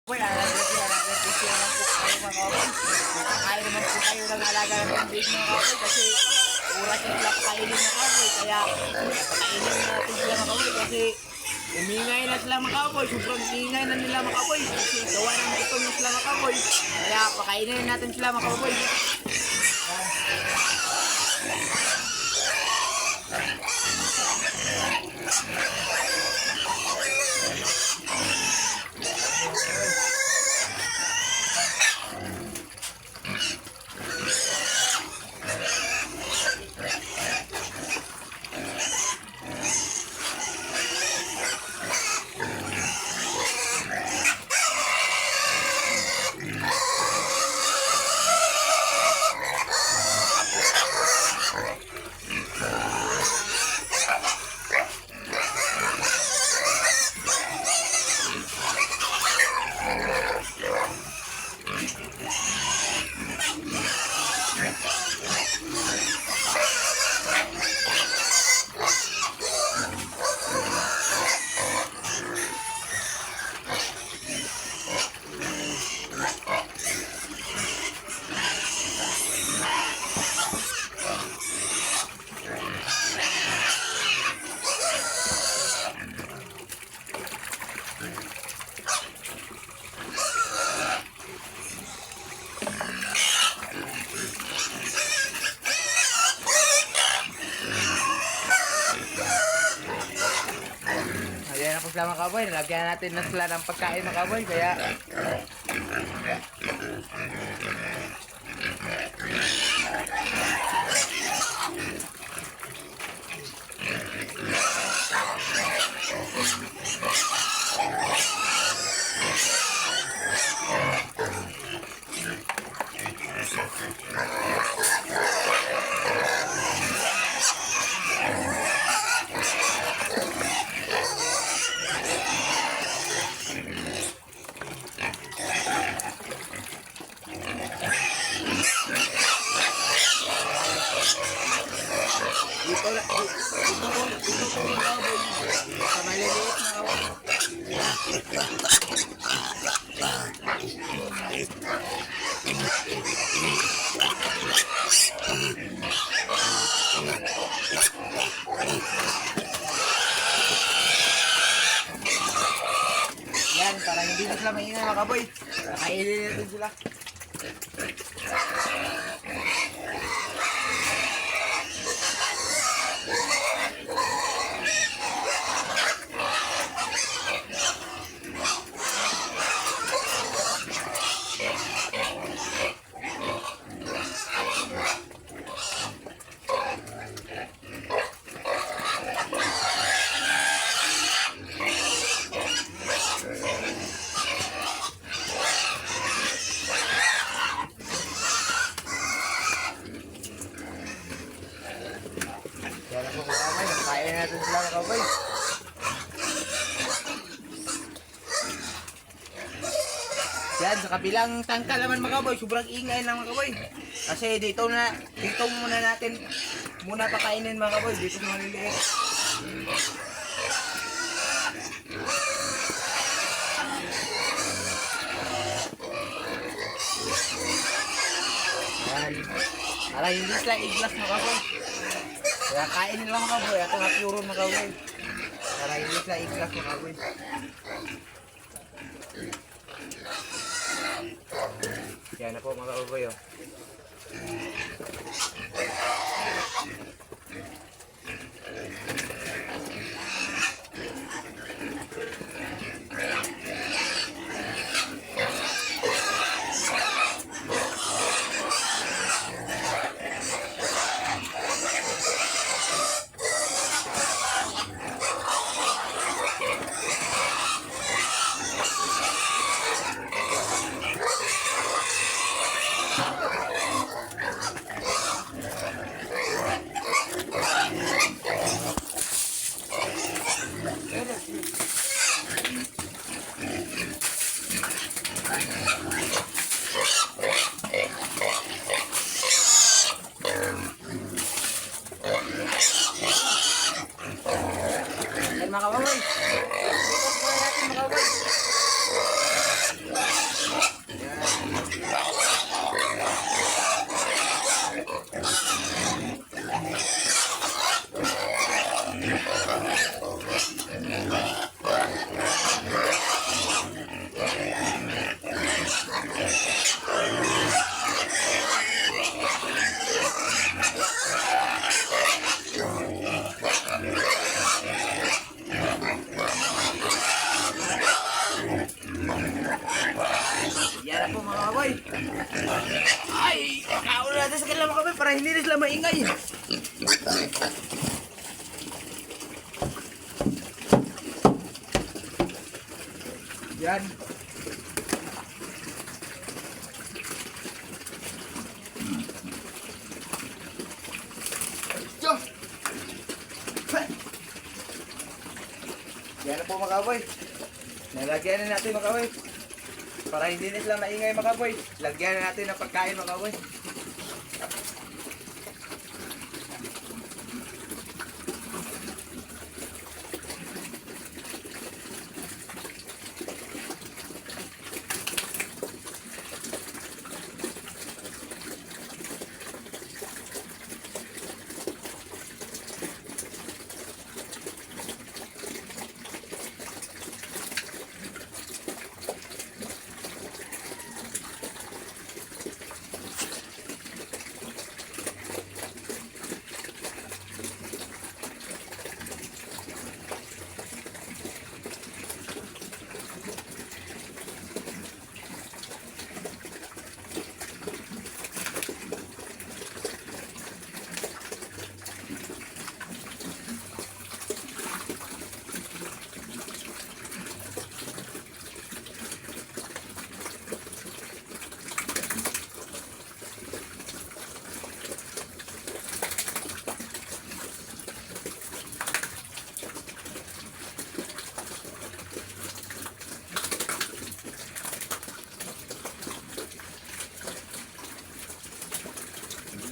Well, nag-practice naman po kayo mga kawan. Kaya naman po kayo nag-alaga ng base mga kawan kasi oras yung sila pakainin mga kawan. Kaya pakainin natin sila mga kawan kasi umingay na sila mga kawan. Sobrang ingay na nila mga kawan. Kasi gawa ng gutom na sila mga kawan. Kaya pakainin natin sila mga kawan. Ayan na po sila mga kaboy. Nalagyan natin na sila ng pagkain mga kaboy. Kaya ito mga kaboy. Sa maliliit mga kaboy. Yan, para hindi na sila maingay mga kaboy. Kainin natin sila. Yan po mga kaboy, kainin natin sila mga kaboy. Yan, sa kabilang tangka naman mga kaboy, sobrang ingay lang mga kaboy. Kasi dito muna natin pakainin mga kaboy, dito sa maliliit. Yan, para hindi sila iglas mga kaboy. Kaya kain nila mga kaboy, ito nga puro mga kaboy. Para hindi sila iglas mga kaboy. Yan na po mga kaboy. Yan na po mga kaboy. Ay, kauna natin sa kanila mga kaboy para hindi na sila maingay. Yan. Yan na po mga kaboy. Nalagyan na natin mga kaboy. Para hindi na sila maingay mga kaboy. Lagyan na natin ng pagkain mga kaboy.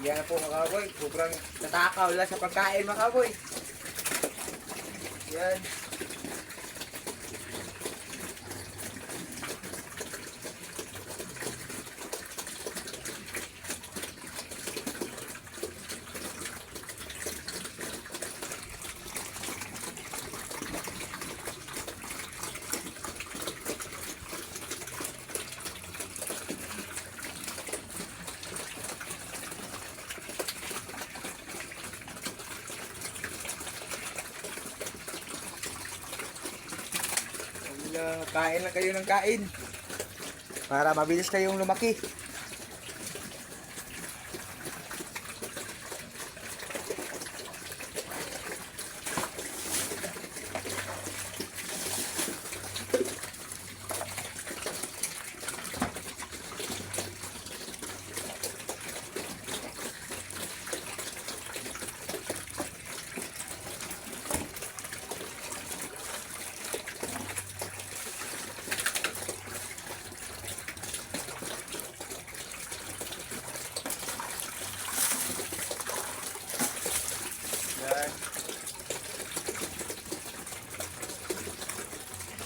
Yan na po mga kaboy. Sobrang natakaw lang sa pagkain mga kaboy. Yan. Kain lang kayo ng kain para mabilis kayong lumaki.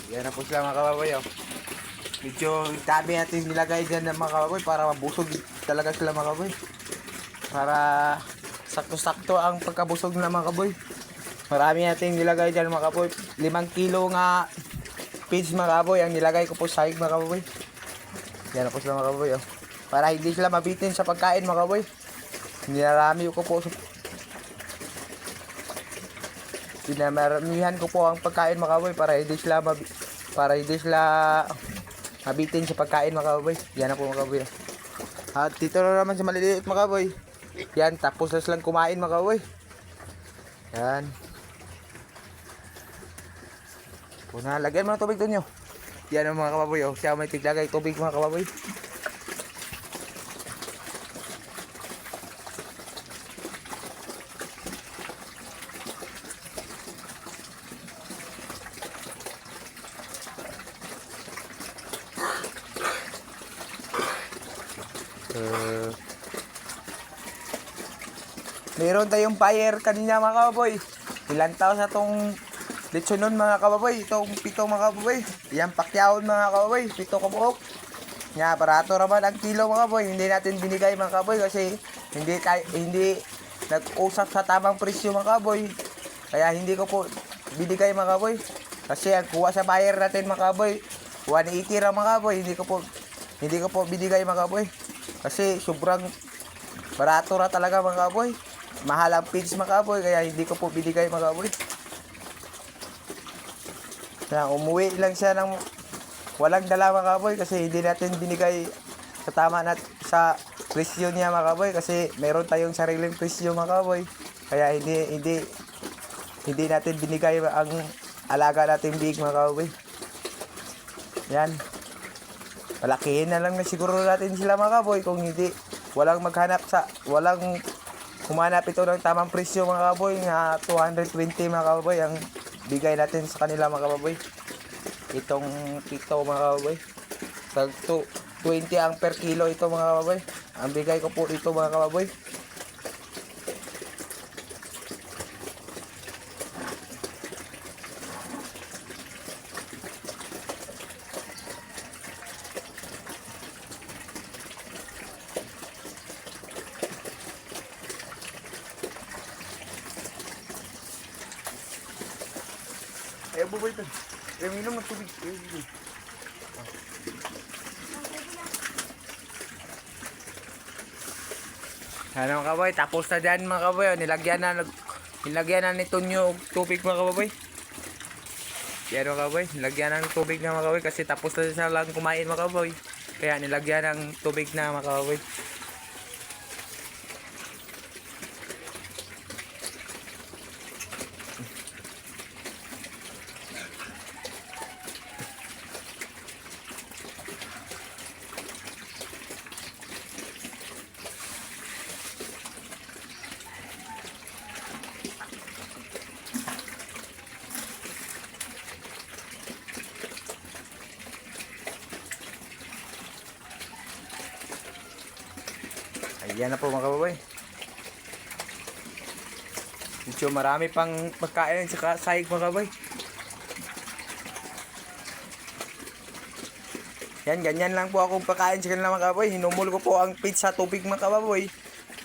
Yan na po sila mga kababoy. Oh. Medyo tabi natin nilagay dyan ng mga kababoy para mabusog talaga sila mga kababoy. Para sakto-sakto ang pagkabusog ng mga kababoy. Marami natin nilagay dyan mga kababoy. 5 kilo nga feeds mga kababoy ang nilagay ko po sa hig mga kababoy. Yan na po sila mga kababoy. Oh. Para hindi sila mabitin sa pagkain mga kababoy. Nilarami ko po. Pinamaramihan ko po ang pagkain mga kababoy para hindi sila mabitin sa pagkain mga kababoy. Yan na po mga kababoy. At dito na naman sa maliliit mga kababoy. Yan, tapos na silang kumain mga kababoy. Yan. Puna, lagyan mo ng tubig doon nyo. Yan ang mga kababoy. Oh. Siya may tiglagay tubig mga kababoy. Meron tayong fire kanina mga kababoy. Ilan taon sa itong lechonon mga kababoy. Itong 7 mga kababoy. Yan pakyaon mga kababoy. 7 kabuok. Nga barato naman ang kilo mga kababoy. Hindi natin binigay mga kababoy kasi hindi nag-usap sa tamang presyo mga kababoy. Kaya hindi ko po binigay mga kababoy. Kasi ang kuha sa fire natin mga kababoy 180 lang mga kababoy. Hindi ko po binigay mga kababoy. Kasi sobrang barato na talaga mga kababoy. Mahal ang feeds mga kaboy, kaya hindi ko po binigay mga kaboy. Kaya umuwi lang siya ng walang dala mga kaboy kasi hindi natin binigay sa tama sa presyo niya mga kaboy kasi meron tayong sariling presyo mga kaboy. Kaya hindi natin binigay ang alaga nating big mga kaboy. Yan. Palakihin na lang na siguro natin sila mga kaboy kung hindi walang humanap ito ng tamang presyo mga kaboy na 220 mga kaboy ang bigay natin sa kanila mga kaboy. Itong pito mga kaboy. Tag 20 ang per kilo ito mga kaboy. Ang bigay ko po dito mga kaboy. Buboy ito. Minum ng tubig. Ano mga kaboy, tapos na dyan mga kaboy. Nilagyan na nito nyo tubig mga kaboy. Yan mga kaboy, nilagyan ng tubig na mga kaboy kasi tapos na siya lang kumain mga kaboy. Kaya nilagyan ng tubig na mga kaboy. Ayan na po mga kababoy. Medyo marami pang pagkain sa sahig mga kababoy. Yan, ganyan lang po akong pagkain sa kanila mga kababoy. Hinumol ko po ang feed sa tubig mga kababoy.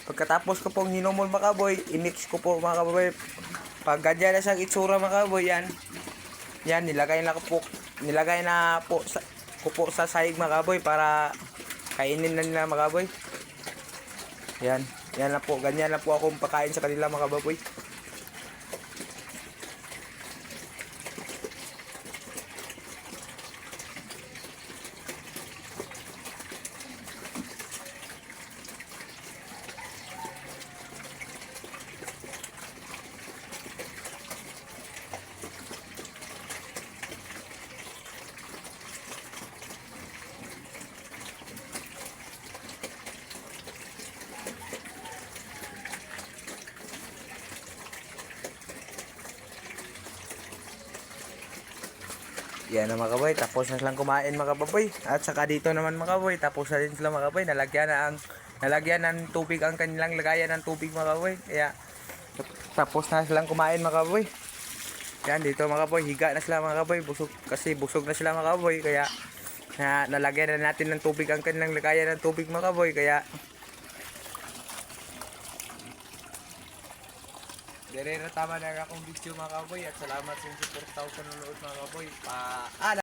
Pagkatapos ko pong hinumol mga kababoy, i-mix ko po mga kababoy. Pag ganyan na siyang itsura mga kababoy, yan. Yan, nilagay na po sa sahig mga kababoy para kainin na nila mga kababoy. Yan, yan lang po, ganyan lang po akong pakain sa kanila mga kababoy. Yan na mga kaboy, tapos na silang kumain mga kaboy. At saka dito naman mga kaboy, tapos na din sila mga kaboy. Nalagyan ng tubig ang kanilang lagayan ng tubig mga kaboy. Kaya tapos na silang kumain mga kaboy. Yan dito mga kaboy, higa na sila mga kaboy. Busog na sila mga kaboy. Kaya nalagyan na natin ng tubig ang kanilang lagayan ng tubig mga kaboy. Kaya dire na tama na akong video mga kaboy. At salamat sa support sa panonood mga kaboy.